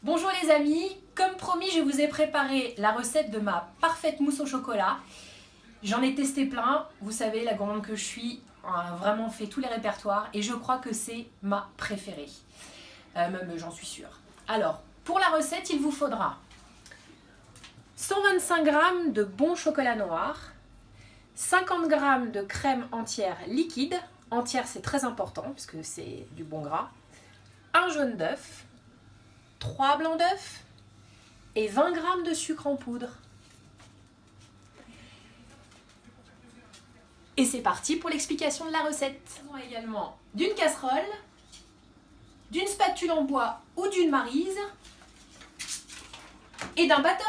Bonjour les amis, comme promis je vous ai préparé la recette de ma parfaite mousse au chocolat. J'en ai testé plein, vous savez la gourmande que je suis a vraiment fait tous les répertoires et je crois que c'est ma préférée. Même j'en suis sûre. Alors, pour la recette il vous faudra 125 g de bon chocolat noir, 50 g de crème entière liquide, entière c'est très important puisque c'est du bon gras, un jaune d'œuf, 3 blancs d'œufs et 20 g de sucre en poudre. Et c'est parti pour l'explication de la recette. On a également d'une casserole, d'une spatule en bois ou d'une maryse et d'un batteur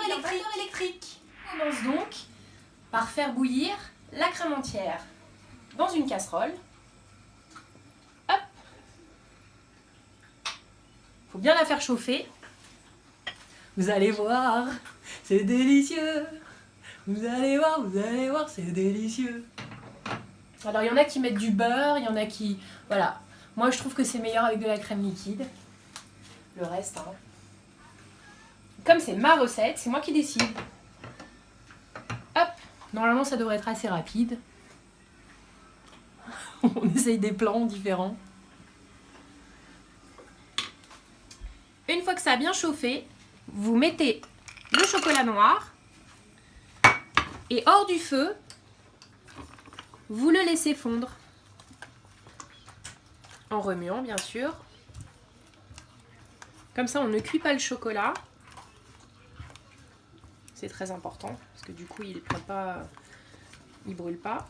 électrique. On commence donc par faire bouillir la crème entière dans une casserole. Hop. Faut bien la faire chauffer. Vous allez voir, c'est délicieux. Vous allez voir, c'est délicieux. Alors il y en a qui mettent du beurre, il y en a qui... Voilà. Moi je trouve que c'est meilleur avec de la crème liquide. Le reste, hein. Comme c'est ma recette, c'est moi qui décide. Hop. Normalement ça devrait être assez rapide. On essaye des plans différents. Une fois que ça a bien chauffé, vous mettez le chocolat noir et hors du feu, vous le laissez fondre. En remuant bien sûr. Comme ça on ne cuit pas le chocolat. C'est très important parce que du coup il brûle pas.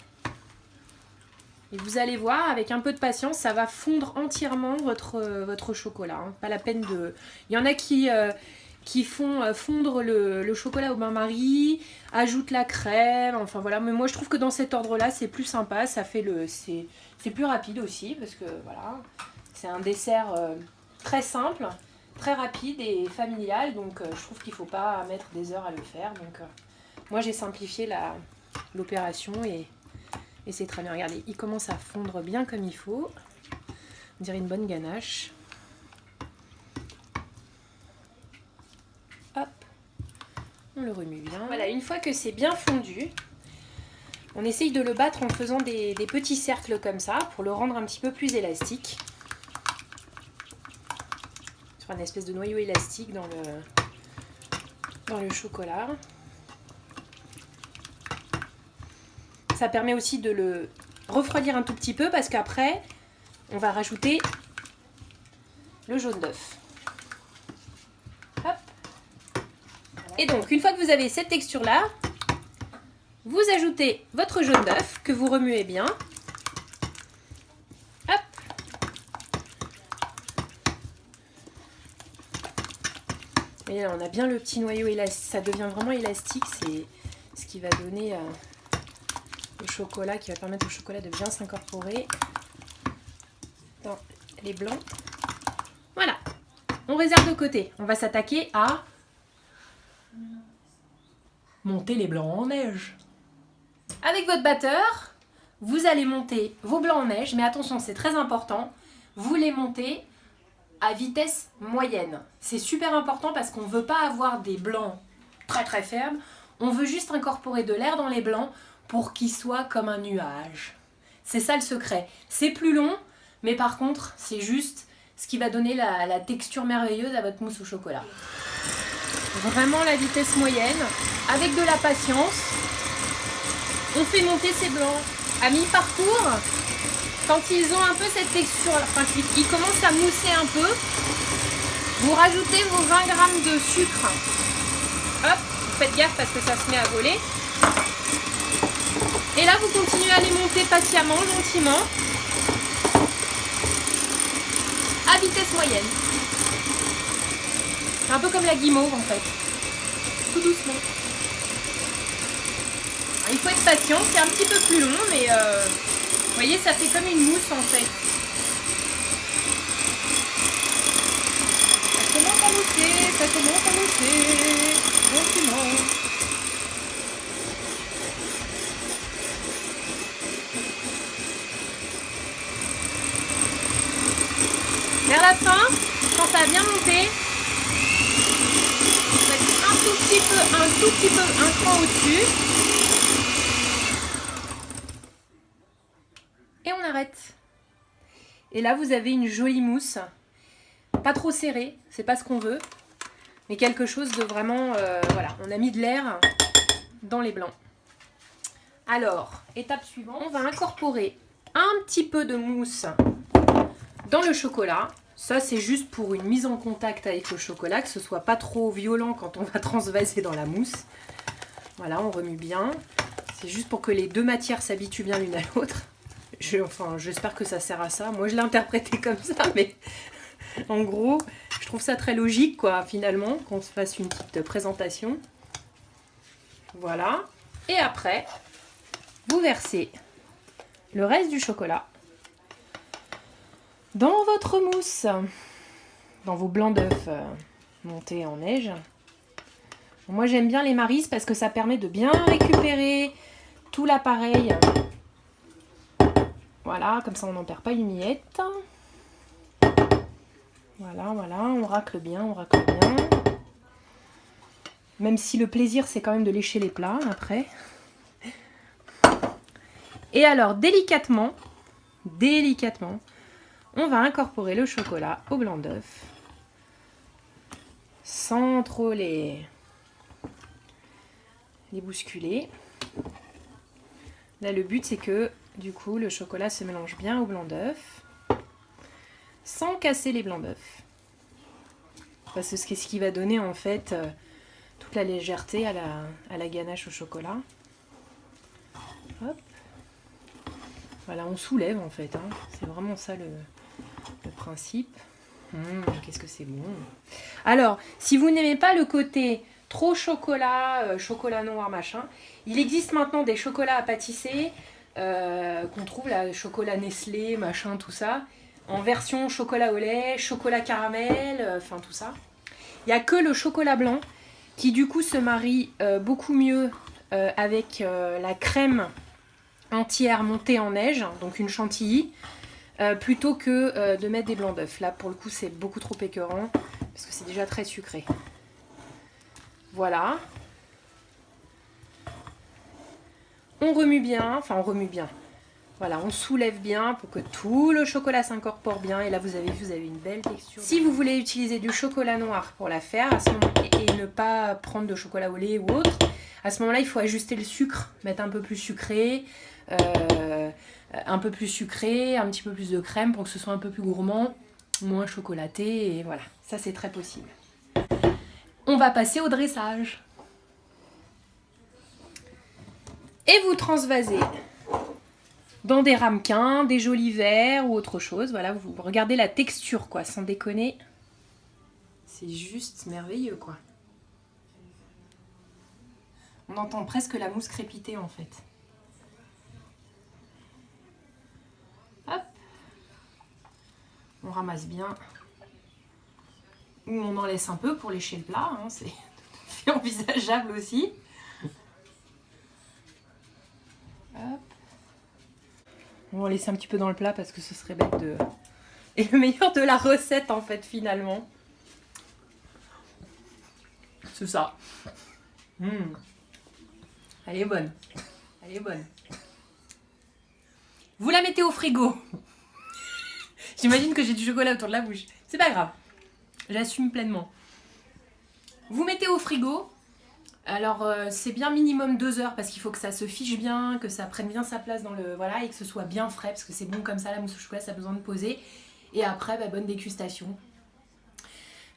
Et vous allez voir, avec un peu de patience, ça va fondre entièrement votre chocolat. Hein. Pas la peine de... Il y en a qui font fondre le chocolat au bain-marie, ajoutent la crème, enfin voilà. Mais moi je trouve que dans cet ordre-là, c'est plus sympa, ça fait c'est plus rapide aussi, parce que voilà, c'est un dessert très simple, très rapide et familial, donc je trouve qu'il ne faut pas mettre des heures à le faire. Donc moi j'ai simplifié l'opération et c'est très bien. Regardez, il commence à fondre bien comme il faut. On dirait une bonne ganache. Hop, on le remue bien. Voilà, une fois que c'est bien fondu, on essaye de le battre en faisant des petits cercles comme ça pour le rendre un petit peu plus élastique. Sur une espèce de noyau élastique dans le chocolat. Ça permet aussi de le refroidir un tout petit peu parce qu'après, on va rajouter le jaune d'œuf. Hop. Et donc, une fois que vous avez cette texture-là, vous ajoutez votre jaune d'œuf que vous remuez bien. Hop. Et là, on a bien le petit noyau élastique. Ça devient vraiment élastique. C'est ce qui va donner... le chocolat, qui va permettre au chocolat de bien s'incorporer dans les blancs. Voilà, on réserve de côté. On va s'attaquer à monter les blancs en neige. Avec votre batteur, vous allez monter vos blancs en neige, mais attention, c'est très important, vous les montez à vitesse moyenne. C'est super important parce qu'on ne veut pas avoir des blancs très très fermes, on veut juste incorporer de l'air dans les blancs pour qu'il soit comme un nuage. C'est ça le secret. C'est plus long, mais par contre, c'est juste ce qui va donner la texture merveilleuse à votre mousse au chocolat. Vraiment la vitesse moyenne, avec de la patience. On fait monter ces blancs à mi-parcours. Quand ils ont un peu cette texture, enfin qu'ils commencent à mousser un peu, vous rajoutez vos 20 g de sucre. Hop, faites gaffe parce que ça se met à voler. Et là, vous continuez à les monter patiemment, gentiment, à vitesse moyenne. C'est un peu comme la guimauve, en fait. Tout doucement. Alors, il faut être patient, c'est un petit peu plus long, mais vous voyez, ça fait comme une mousse, en fait. Ça commence à mousser, gentiment. Vers la fin, quand ça a bien monté, tout petit peu, un cran au-dessus. Et on arrête. Et là, vous avez une jolie mousse. Pas trop serrée, c'est pas ce qu'on veut. Mais quelque chose de vraiment... voilà, on a mis de l'air dans les blancs. Alors, étape suivante, on va incorporer un petit peu de mousse dans le chocolat. Ça, c'est juste pour une mise en contact avec le chocolat, que ce soit pas trop violent quand on va transvaser dans la mousse. Voilà, on remue bien. C'est juste pour que les deux matières s'habituent bien l'une à l'autre. Enfin, j'espère que ça sert à ça. Moi, je l'ai interprété comme ça, mais en gros, je trouve ça très logique, quoi, finalement, qu'on se fasse une petite présentation. Voilà. Et après, vous versez le reste du chocolat dans votre mousse, dans vos blancs d'œufs montés en neige. Moi, j'aime bien les Maris parce que ça permet de bien récupérer tout l'appareil. Voilà, comme ça on n'en perd pas une miette. Voilà, on racle bien, Même si le plaisir, c'est quand même de lécher les plats après. Et alors, délicatement, on va incorporer le chocolat au blanc d'œuf. Sans trop les bousculer. Là, le but, c'est que, du coup, le chocolat se mélange bien au blanc d'œuf. Sans casser les blancs d'œuf. Parce que c'est ce qui va donner, en fait, toute la légèreté à la ganache au chocolat. Hop. Voilà, on soulève, en fait. Hein. C'est vraiment ça le principe. Qu'est-ce que c'est bon. Alors, si vous n'aimez pas le côté trop chocolat, chocolat noir, machin, il existe maintenant des chocolats à pâtisser qu'on trouve, là, chocolat Nestlé, machin, tout ça, en version chocolat au lait, chocolat caramel, enfin tout ça. Il n'y a que le chocolat blanc qui du coup se marie beaucoup mieux avec la crème entière montée en neige, donc une chantilly, plutôt que de mettre des blancs d'œufs. Là, pour le coup, c'est beaucoup trop écœurant, parce que c'est déjà très sucré. Voilà. On remue bien, Voilà, on soulève bien pour que tout le chocolat s'incorpore bien. Et là, vous avez une belle texture. Si vous voulez utiliser du chocolat noir pour la faire, à ce moment, et ne pas prendre de chocolat au lait ou autre, à ce moment-là, il faut ajuster le sucre, mettre un peu plus sucré, un petit peu plus de crème pour que ce soit un peu plus gourmand, moins chocolaté, et voilà, ça c'est très possible. On va passer au dressage. Et vous transvasez dans des ramequins, des jolis verres ou autre chose. Voilà, vous regardez la texture, quoi, sans déconner. C'est juste merveilleux, quoi. On entend presque la mousse crépiter, en fait. Hop. On ramasse bien. Ou on en laisse un peu pour lécher le plat, hein, c'est envisageable aussi. Hop. On va laisser un petit peu dans le plat parce que ce serait bête de... Et le meilleur de la recette, en fait, finalement. C'est ça. Elle est bonne. Elle est bonne. Vous la mettez au frigo. J'imagine que j'ai du chocolat autour de la bouche. C'est pas grave. J'assume pleinement. Vous mettez au frigo. Alors, c'est bien minimum 2 heures parce qu'il faut que ça se fiche bien, que ça prenne bien sa place dans le... Voilà, et que ce soit bien frais parce que c'est bon comme ça, la mousse au chocolat, ça a besoin de poser. Et après, bonne dégustation.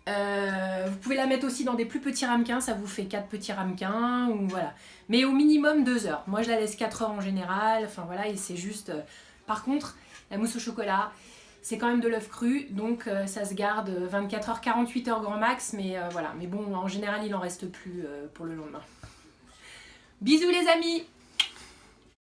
Vous pouvez la mettre aussi dans des plus petits ramequins, ça vous fait 4 petits ramequins, ou voilà. Mais au minimum 2 heures. Moi, je la laisse 4 heures en général, enfin voilà, et c'est juste... Par contre, la mousse au chocolat... C'est quand même de l'œuf cru, donc ça se garde 24 heures, 48 heures grand max, mais voilà. Mais bon, en général, il en reste plus pour le lendemain. Bisous les amis!